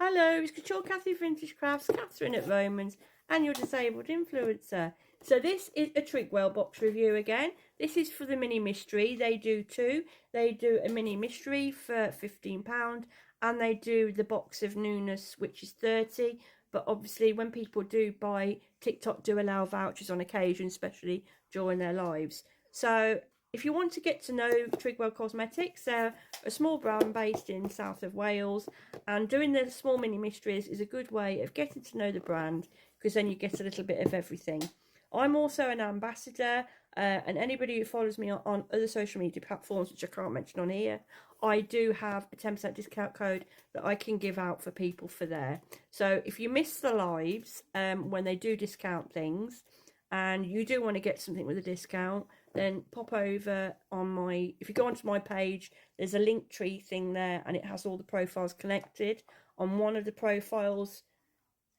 Hello, it's Couture Cathy Vintage Crafts, Catherine at Romans, and your disabled influencer. So this is a Trigwell box review again. This is for the mini mystery. They do two. They do a mini mystery for £15 and they do the box of newness, which is £30. But obviously when people do buy, TikTok do allow vouchers on occasion, especially during their lives. So if you want to get to know Trigwell Cosmetics, they're a small brand based in south of Wales, and doing the small mini mysteries is a good way of getting to know the brand, because then you get a little bit of everything. I'm also an ambassador, and anybody who follows me on other social media platforms, which I can't mention on here, I do have a 10% discount code that I can give out for people for there. So if you miss the lives when they do discount things, and you do want to get something with a discount, then pop over on my, if you go onto my page, there's a link tree thing there and it has all the profiles connected. On one of the profiles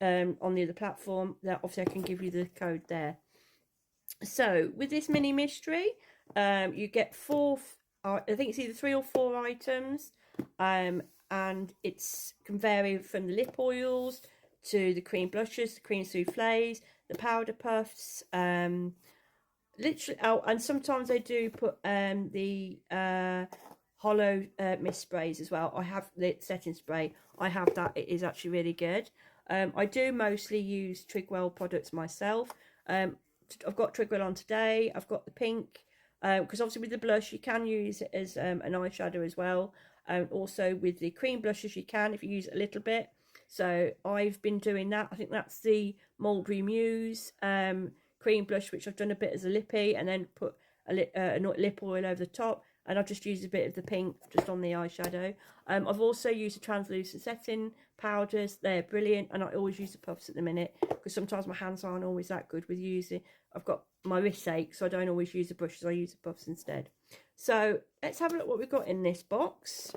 on the other platform, that obviously I can give you the code there. So with this mini mystery, you get I think it's either 3 or 4 items, and it's can vary from the lip oils to the cream blushes, the cream souffles, the powder puffs, literally. Oh, and sometimes they do put the hollow mist sprays as well. I have the setting spray. I have that. It is actually really good. I do mostly use Trigwell products myself. I've got Trigwell on today. I've got the pink, because obviously with the blush you can use it as an eyeshadow as well. Also with the cream blushes you can, if you use it a little bit. So I've been doing that. I think that's the Mulberry Muse cream blush, which I've done a bit as a lippy and then put a lip oil over the top, and I've just used a bit of the pink just on the eyeshadow. I've also used the translucent setting powders. They're brilliant, and I always use the puffs at the minute because sometimes my hands aren't always that good with using. I've got my wrist ache, so I don't always use the brushes. I use the puffs instead. So let's have a look what we've got in this box.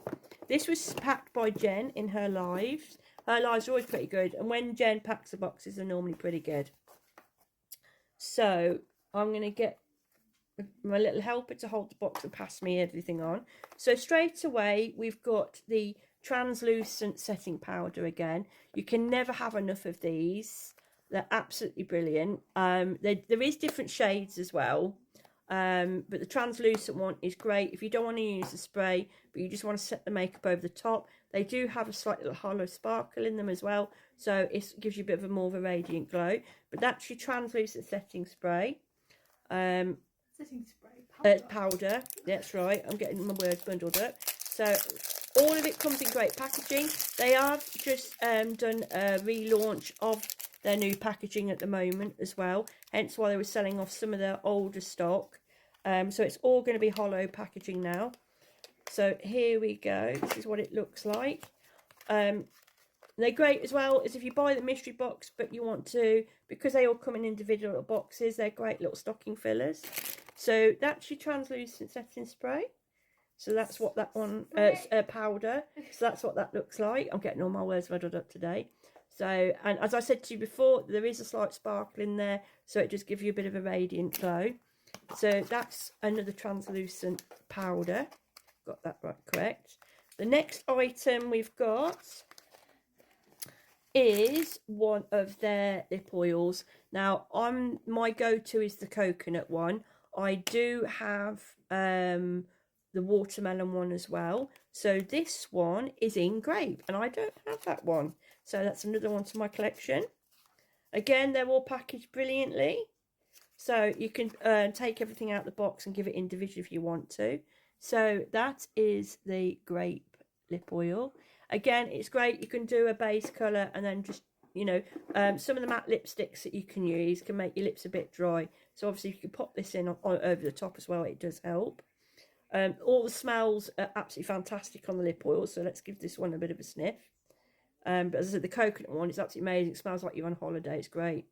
This was packed by Jen in her lives. Her lives are always pretty good, and when Jen packs the boxes, they're normally pretty good. So I'm going to get my little helper to hold the box and pass me everything on. So straight away, we've got the translucent setting powder again. You can never have enough of these. They're absolutely brilliant. There is different shades as well. But the translucent one is great if you don't want to use the spray, but you just want to set the makeup over the top. They do have a slight little hollow sparkle in them as well, so it gives you a bit of a more of a radiant glow. But that's your translucent setting spray. Setting spray powder. That's right. I'm getting my words bundled up. So all of it comes in great packaging. They have just done a relaunch of their new packaging at the moment as well, hence why they were selling off some of their older stock. So it's all going to be hollow packaging now. So here we go. This is what it looks like. They're great as well as if you buy the mystery box, but you want to, because they all come in individual little boxes, they're great little stocking fillers. So that's your translucent setting spray. So that's what that one, powder. So that's what that looks like. I'm getting all my words muddled up today. So, and as I said to you before, there is a slight sparkle in there, so it just gives you a bit of a radiant glow. So that's another translucent powder. Got that right, correct. The next item we've got is one of their lip oils. Now, my go-to is the coconut one. I do have the watermelon one as well. So this one is in grape, and I don't have that one. So that's another one to my collection. Again, they're all packaged brilliantly. So you can take everything out of the box and give it individually if you want to. So that is the grape lip oil. Again, it's great. You can do a base colour and then just, you know, some of the matte lipsticks that you can use can make your lips a bit dry. So obviously if you can pop this in over the top as well, it does help. All the smells are absolutely fantastic on the lip oil. So let's give this one a bit of a sniff. But as I said, the coconut one is absolutely amazing. It smells like you're on holiday. It's great.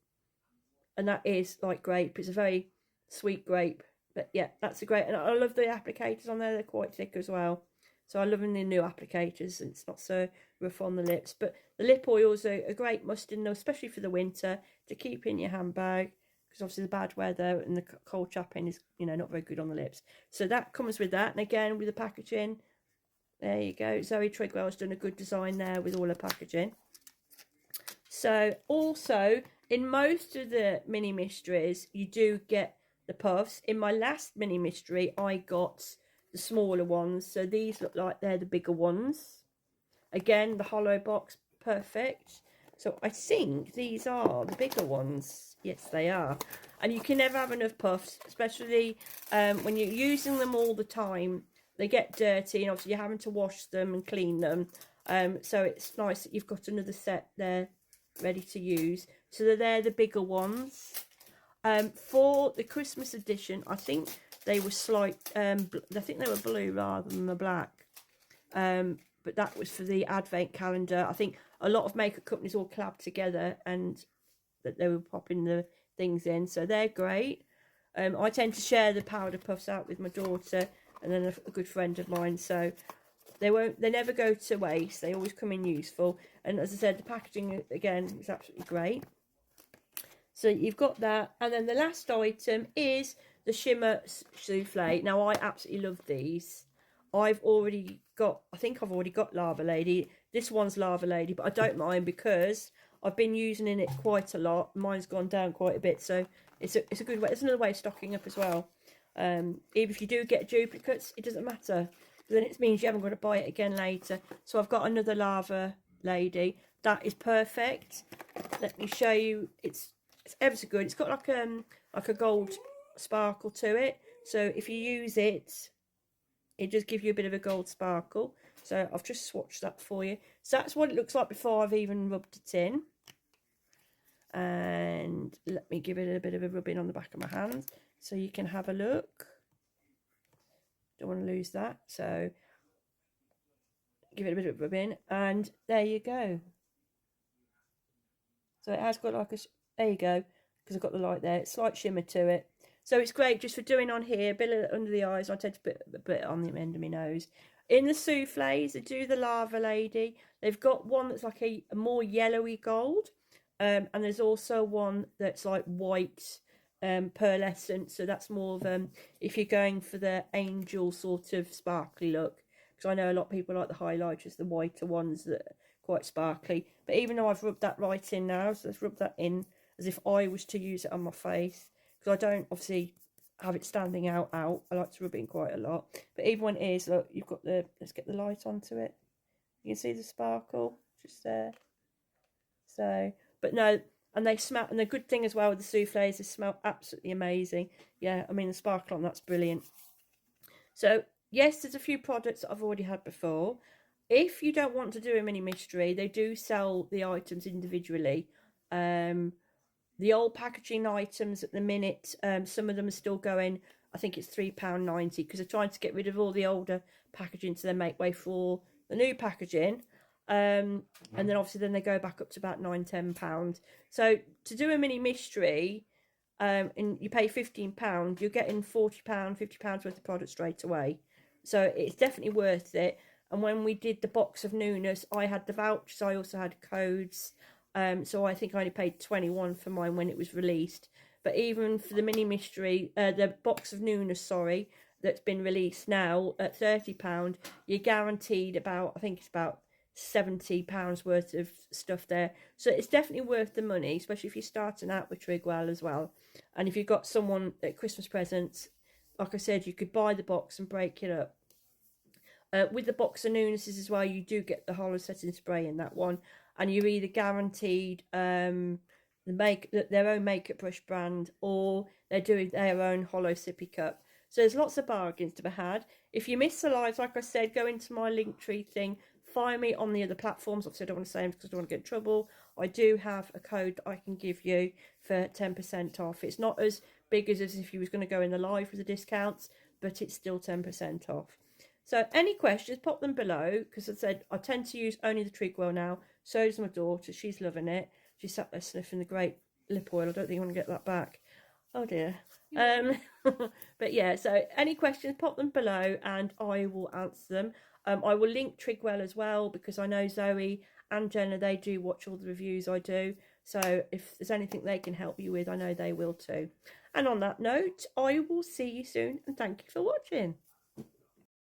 And that is like grape. It's a very sweet grape. But yeah, that's a great. And I love the applicators on there. They're quite thick as well. So I love the new applicators. It's not so rough on the lips. But the lip oils are a great must in, especially for the winter, to keep in your handbag. Because obviously the bad weather and the cold chapping is, you know, not very good on the lips. So that comes with that. And again, with the packaging, there you go. Zoe Trigwell has done a good design there with all her packaging. So also in most of the mini mysteries, you do get the puffs. In my last mini mystery, I got the smaller ones. So these look like they're the bigger ones. Again, the hollow box, perfect. So I think these are the bigger ones. Yes, they are. And you can never have enough puffs, especially when you're using them all the time. They get dirty, and obviously you're having to wash them and clean them. So it's nice that you've got another set there ready to use. So they're the bigger ones. For the Christmas edition, I think they were I think they were blue rather than the black. But that was for the advent calendar. I think a lot of makeup companies all collabed together and that they were popping the things in, so they're great. I tend to share the powder puffs out with my daughter and then a good friend of mine, so they never go to waste. They always come in useful. And as I said, the packaging again is absolutely great. So you've got that, and then the last item is the shimmer souffle. Now I absolutely love these. I think I've already got Lava Lady. This one's Lava Lady, but I don't mind because I've been using it quite a lot. Mine's gone down quite a bit, so it's a good way. It's another way of stocking up as well. Even if you do get duplicates, it doesn't matter. Then it means you haven't got to buy it again later. So I've got another Lava Lady. That is perfect. Let me show you. It's ever so good. It's got like a gold sparkle to it. So if you use it, it does give you a bit of a gold sparkle. So I've just swatched that for you. So that's what it looks like before I've even rubbed it in. And let me give it a bit of a rub in on the back of my hand so you can have a look. Don't want to lose that. So give it a bit of a rub in. And there you go. So it has got like there you go. Because I've got the light there. It's slight shimmer to it. So it's great just for doing on here, a bit under the eyes. I tend to put a bit on the end of my nose. In the souffles, they do the Lava Lady. They've got one that's like a more yellowy gold. And there's also one that's like white pearlescent. So that's more of if you're going for the angel sort of sparkly look. Because I know a lot of people like the highlighters, the whiter ones that are quite sparkly. But even though I've rubbed that right in now, so let's rub that in as if I was to use it on my face. Because I don't obviously have it standing out. I like to rub it in quite a lot. But even when it is, look, you've got let's get the light onto it. You can see the sparkle just there. So, but no, and they smell, and the good thing as well with the souffles, they smell absolutely amazing. Yeah, I mean, the sparkle on that's brilliant. So, yes, there's a few products that I've already had before. If you don't want to do a mini mystery, they do sell the items individually. The old packaging items at the minute, some of them are still going, I think it's £3.90 because they're trying to get rid of all the older packaging to then make way for the new packaging. And then obviously then they go back up to about £9-10. So to do a mini mystery, and you pay £15, you're getting £40, £50 worth of product straight away. So it's definitely worth it. And when we did the box of newness, I had the vouchers, I also had codes. So I think I only paid 21 for mine when it was released. But even for the mini mystery, the box of newness, sorry, that's been released now at £30, you're guaranteed about, I think it's about £70 worth of stuff there. So it's definitely worth the money, especially if you're starting out with Trigwell as well. And if you've got someone at Christmas presents, like I said, you could buy the box and break it up. With the box of newnesses as well, you do get the hollow setting spray in that one, and you're either guaranteed their own makeup brush brand, or they're doing their own hollow sippy cup. So there's lots of bargains to be had. If you miss the lives, like I said, go into my Linktree thing, find me on the other platforms. Obviously, I don't want to say them because I don't want to get in trouble. I do have a code that I can give you for 10% off. It's not as big as if you was going to go in the live with the discounts, but it's still 10% off. So any questions, pop them below, because I said I tend to use only the Trigwell now. So does my daughter. She's loving it. She sat there sniffing the great lip oil. I don't think you want to get that back. Oh dear. But yeah, so any questions, pop them below and I will answer them. I will link Trigwell as well, because I know Zoe and Jenna, they do watch all the reviews I do. So if there's anything they can help you with, I know they will too. And on that note, I will see you soon and thank you for watching.